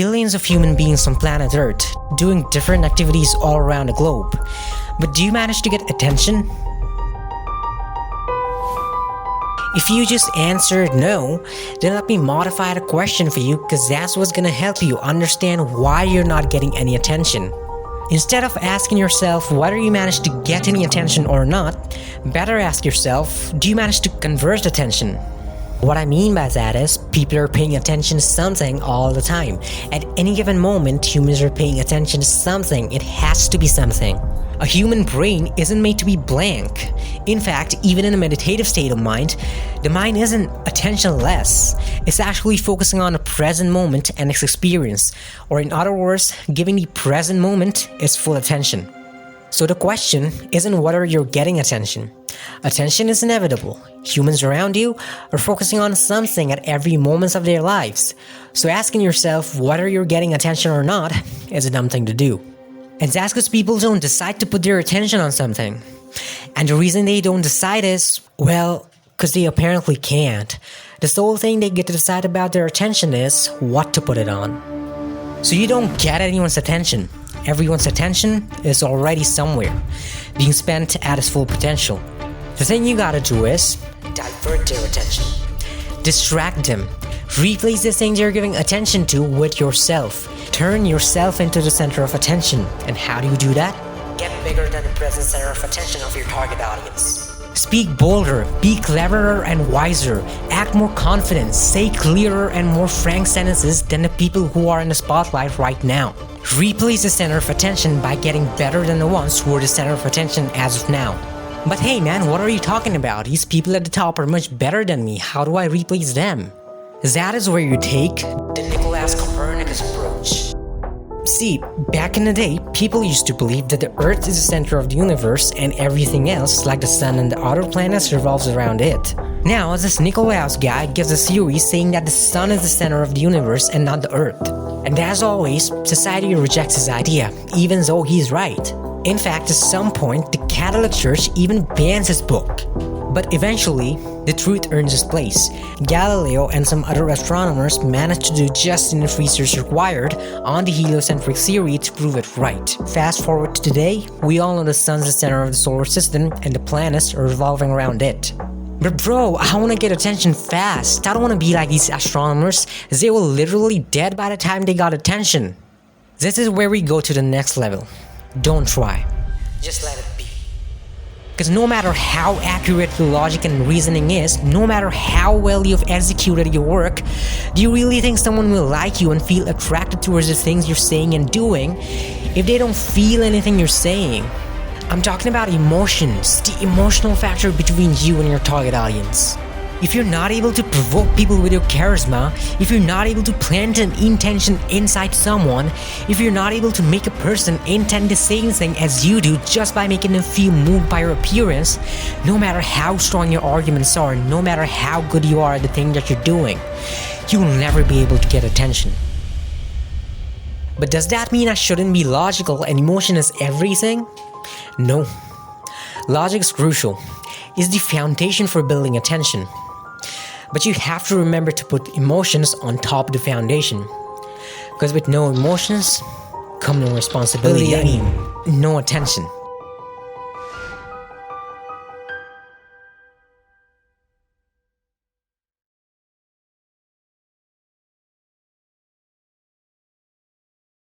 billions of human beings on planet Earth doing different activities all around the globe. But do you manage to get attention? If you just answered no, then let me modify the question for you, because that's what's gonna help you understand why you're not getting any attention. Instead of asking yourself whether you managed to get any attention or not, better ask yourself, do you manage to convert attention? What I mean by that is, people are paying attention to something all the time. At any given moment, humans are paying attention to something. It has to be something. A human brain isn't made to be blank. In fact, even in a meditative state of mind, the mind isn't attentionless. It's actually focusing on the present moment and its experience. Or in other words, giving the present moment its full attention. So the question isn't whether you're getting attention. Attention is inevitable. Humans around you are focusing on something at every moment of their lives. So asking yourself whether you're getting attention or not is a dumb thing to do. And that's because people don't decide to put their attention on something. And the reason they don't decide is, well, because they apparently can't. The sole thing they get to decide about their attention is what to put it on. So you don't get anyone's attention. Everyone's attention is already somewhere, being spent at its full potential. The thing you gotta do is divert their attention. Distract them. Replace the things you're giving attention to with yourself. Turn yourself into the center of attention. And how do you do that? Get bigger than the present center of attention of your target audience. Speak bolder, be cleverer and wiser, act more confident, say clearer and more frank sentences than the people who are in the spotlight right now. Replace the center of attention by getting better than the ones who are the center of attention as of now. But hey man, what are you talking about? These people at the top are much better than me. How do I replace them? That is where you take the Nicolaus Copernicus approach. See, back in the day, people used to believe that the Earth is the center of the universe and everything else, like the sun and the other planets, revolves around it. Now, this Nicolaus guy gives a theory saying that the sun is the center of the universe and not the Earth. And as always, society rejects his idea, even though he's right. In fact, at some point, the Catholic Church even bans his book. But eventually, the truth earns its place. Galileo and some other astronomers managed to do just enough research required on the heliocentric theory to prove it right. Fast forward to today, we all know the sun's the center of the solar system and the planets are revolving around it. But bro, I want to get attention fast. I don't want to be like these astronomers. They were literally dead by the time they got attention. This is where we go to the next level. Don't try. Just let it be. Because no matter how accurate your logic and reasoning is, no matter how well you've executed your work, do you really think someone will like you and feel attracted towards the things you're saying and doing if they don't feel anything you're saying? I'm talking about emotions, the emotional factor between you and your target audience. If you're not able to provoke people with your charisma, if you're not able to plant an intention inside someone, if you're not able to make a person intend the same thing as you do just by making them feel moved by your appearance, no matter how strong your arguments are, no matter how good you are at the thing that you're doing, you will never be able to get attention. But does that mean I shouldn't be logical and emotion is everything? No. Logic is crucial. It's the foundation for building attention. But you have to remember to put emotions on top of the foundation. Because with no emotions, come no responsibility, no attention.